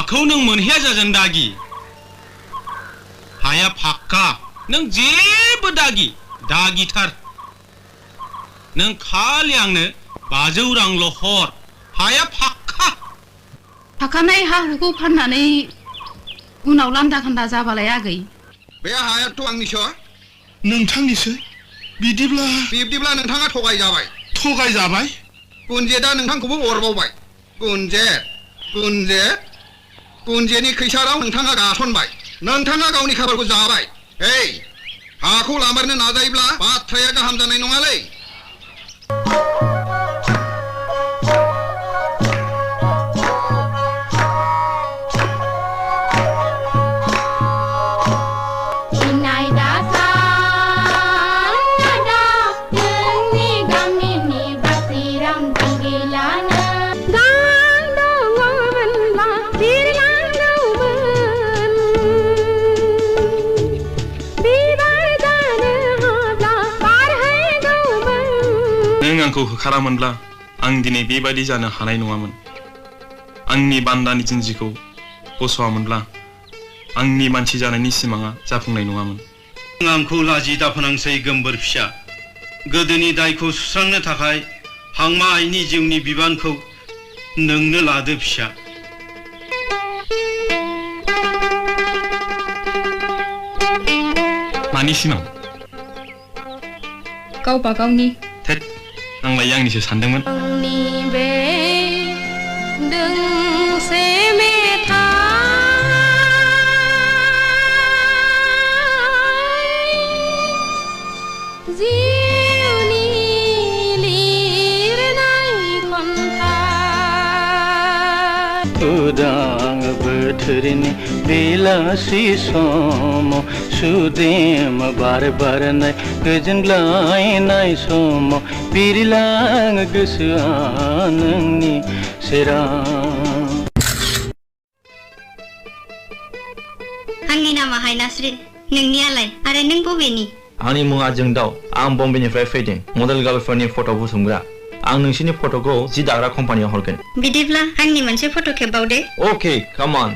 हाखौ नों मोनहैया जागोन दागि हाया फाक्का नों जेबो दागिथार नों खालि आंनो 500 रांल' हर हाया फाक्का फाखानाय हा हुखौ फाननानै उनाव लान्दा खान्दा जाबालाय आगै बे हायाथ' आंनिसो नोंथांनिसो बिब्दिब्ला नोंथाङा थगायजाबाय गुनजेदा नोंथांखौबो अरबावबाय गुनजेनि खैसाराव नोंथाङा गासनबाय नोंथाङा गावनि खाफालखौ जाबाय हाखौ लामारनो नाजायोब्ला बाथ्राया गाहाम जानाय नङालै आंखौ होखारामोनब्ला आं दिनै बेबायदि जानो हानाय नङामोन आंनि बान्दानि जिन्जिखौ बस'आमोनब्ला आंनि मानसि जानायनि सिमाङा जाफुंनाय नङामोन आंखौ लाजि दाफोनांसै गोमबोर फिसा गोदोनि दायखौ सुस्रांनो थाखाय हांमा आइनि जिउनि बिबानखौ नोंनो लादो फिसा मानि सिमां गावबा गावनि आंलाय आंनिसो सानदोंमोन आंनि बे दोंसे मेथाइ जिउनि लिरनाय खन्थाइ उदां बोथोरनि बेलासि समाव सुदेम बार बारनाय गोजोनग्लायनाय समाव बिरलाङो गोसोआ नोंनि सेराव आंनि नामाहाय नासरिन नोंनियालाय आरो नों बबेनि आंनि मुङा जोंदाव आं बम्बेनिफ्राय फैदों मडेल गार्लफोरनि फट' बुथुमग्रा आं नोंसिनि फट'खौ जि दाग्रा कम्पानियाव हरगोन बिदिब्ला आंनि मोनसे फट' खेबबावदे अके काम अन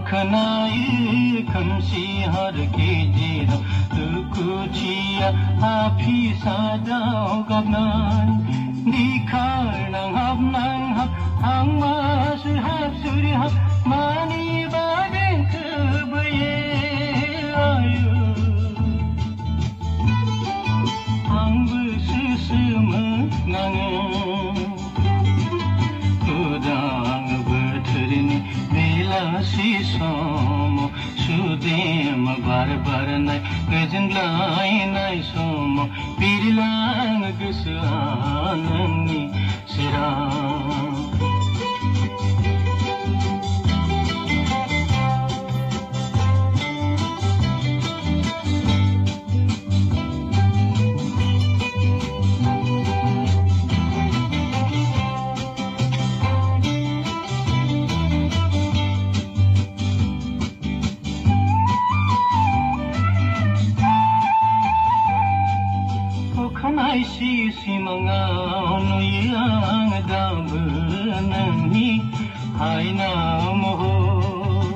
खोनायो खोमसि हर गेजेराव दुखुथिया हाफिसादाव गाबनाय निखार नांहाब हां मासु हाब मानिबा देंखो बोयो आयो आंबो सुसुमो नाङो उदां बोथोरनि बेलासि समाव सुदेम बार बारनाय गोजोनग्लायनाय समाव बिरलाङो गोसोआ नोंनि सेराव सिमाङाव नुयो आं दाबो नोंनि आयना महर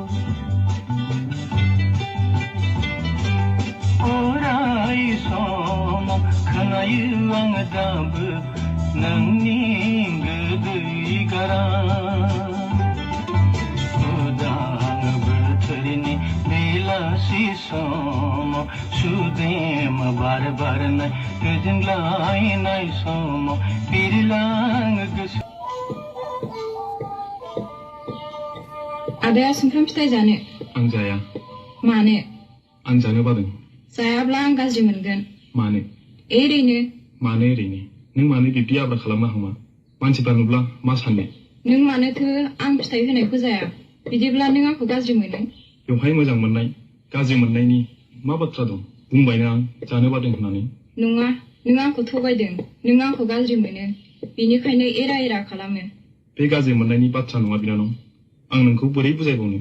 अराय समाव खोनायो आं दाबो नोंनि गोदै गारां उदां बोथोरनि बेलासि समाव समाव सुदेम बार बारनाय गोजोनलायनाय समाव बिरलाङो गोसो आदाया सुमफ्राम फिथाइ जानो आं जाया मानो आं जानो बादों जायाब्ला आं गाज्रि मोनगोन मानो ओरैनो मानो ओरैनो नों मानो बिब्दि आब्रा खालामनो हामा मानसिफ्रा नुब्ला मा साननो नों मानोथो आं फिथाइ होनायखौ जाया बिदिब्ला नों आंखौ गाज्रि मोनो बेवहाय मोजां मोननाय गाज्रि मोननायनि मा बाथ्रा दं बुंबायना आं जानो बादों होननानै नङा नों आंखौ थगायदों नों आंखौ गाज्रि मोनो बेनिखायनो एरा एरा खालामो बे गाज्रि मोननायनि बाथ्रा नङा बिनानाव आं नोंखौ बोरै बुजायबावनो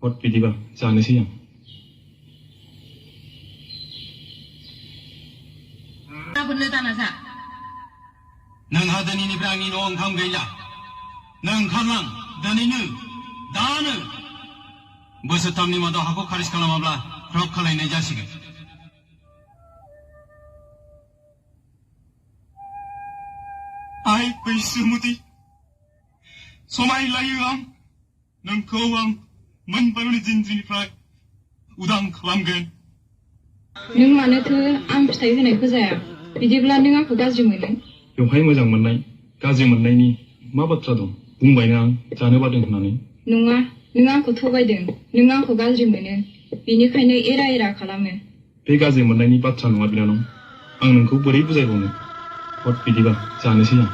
हट बिदिबा जानोसै आं गाबोननो दाना जा नोंहा दिनैनिफ्राय आंनि न'आव ओंखाम गैला नों ओंखारलां दिनैनो दानो बोसोरथामनि मादाव हाखौ खारिज खालामाब्ला ख्रब खालायनाय जासिगोन आइ बैसोमुथि समायलायो आं नोंखौ आं मोनबारनि जिनज्रिनिफ्राय उदां खालामगोन नों मानोथो आं फिथाइ होनायखौ जाया बिदिब्ला नों आंखौ गाज्रि मोनो बेवहाय मोजां मोननाय गाज्रि मोननायनि मा बाथ्रा दं बुंबायना आं जानो बादों होननानै नङा नों आंखौ थगायदों नों आंखौ गाज्रि मोनो बेनिखायनो एरा एरा खालामो बे गाज्रि मोननायनि बाथ्रा नङा बिनानाव आं नोंखौ बोरै बुजायबावनो हट बिदिबा जानोसै आं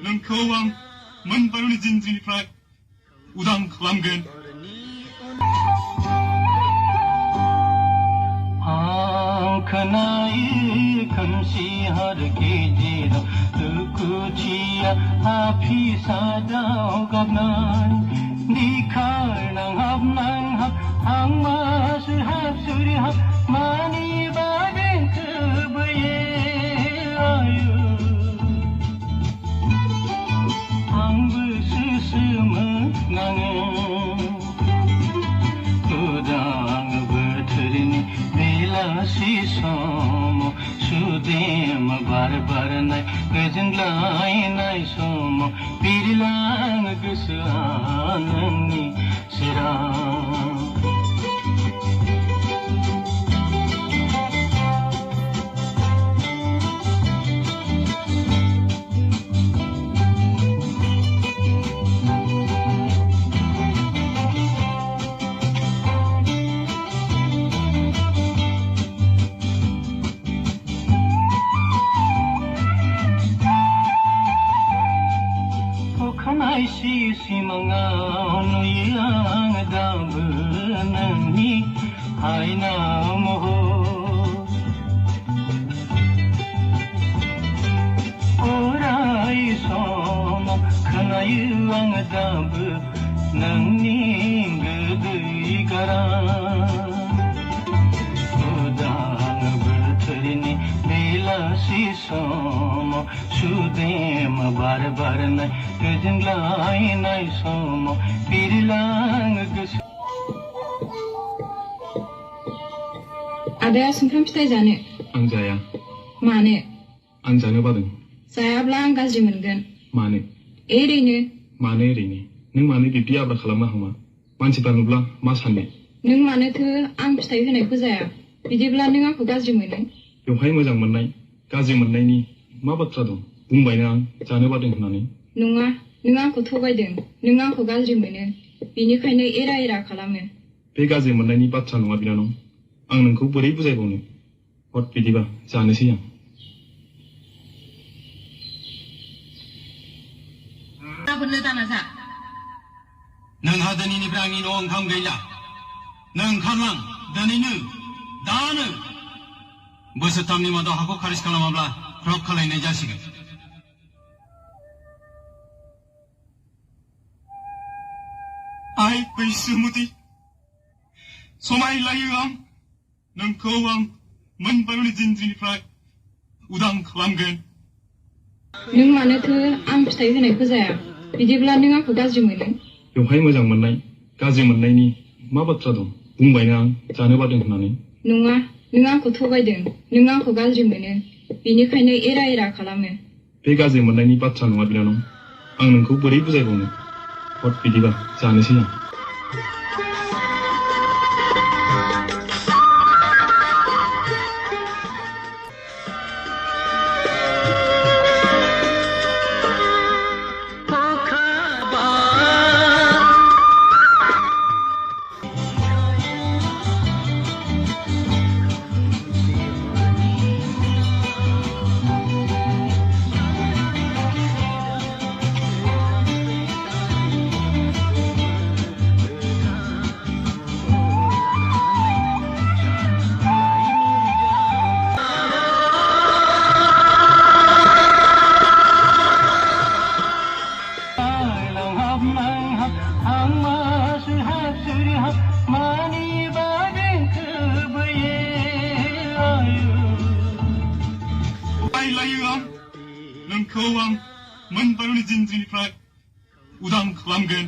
नोंखौ आं मोनबारनि जिनज्रिनिफ्राय उदां खालामगोन आं खोनायो खोमसि हर गेजेराव दुखुथिया हाफिसादाव गाबनाय दिखार नांहाब नांहाब आं मासु हाबसुरि हाब मानि बागै थोबोयो आयो आंबो सुसुमोनाङो उदां बोथोरनि बेलासि समाव सुदेम बार बारनाय गोजोनलायनाय समाव बिरलाङो गोसोआ नोंनि सेराव अखानायसि सिमाङाव नुयो आं दाबो नोंनि आयना महर अराय समाव खोनायो आं दाबो नोंनि गोदै गारां उदां बोथोरनि बेलासि समाव सुदेम बार बारनाय गोजोनलायनाय समाव बिरलाङो गोसो आदाया सुमफ्राम फिथाइ जानो आं जाया मानो आं जानो बादों जायाब्ला आं गाज्रि मोनगोन मानो ओरैनो मानो ओरैनो नों मानो बिब्दि आब्रा खालामनो हामा मानसिफ्रा नुब्ला मा साननो नों मानोथो आं फिथाइ होनायखौ जाया बिदिब्ला नों आंखौ गाज्रि मोनो बेवहाय मोजां मोननाय गाज्रि मोननायनि मा बाथ्रा दं बुंबायना आं जानो बादों होननानै नङा नों आंखौ थगायदों नों आंखौ गाज्रि मोनो बेनिखायनो एरा एरा खालामो बे गाज्रि मोननायनि बाथ्रा नङा बिनानाव आं नोंखौ बोरै बुजायबावनो हट बिदिबा जानोसै आं गाबोननो दाना जा नोंहा दिनैनिफ्राय आंनि न'आव ओंखाम गैला नों ओंखारलां दिनैनो दानो बोसोरथामनि मादाव हाखौ खारिज खालामाब्ला ख्रब खालायनाय जासिगोन आइ बैसोमुथि समायलायो आं नोंखौ आं मोनबायनि जिनज्रिनिफ्राय उदां खालामगोन नों मानोथो आं फिथाइ होनायखौ जाया बिदिब्ला नों आंखौ गाज्रि मोनो बेवहाय मोजां मोननाय गाज्रि मोननायनि मा बाथ्रा दं बुंबायना आं जानो बादों होननानै नङा नों आंखौ थगायदों नों आंखौ गाज्रि मोनो बेनिखायनो एरा एरा खालामो बे गाज्रि मोननायनि बाथ्रा नङा बिनानाव आं नोंखौ बोरै बुजायबावनो हट बिदिबा जानोसै आं नोंखौ आं मोनबायनि जिनज्रिनिफ्राय उदां खालामगोन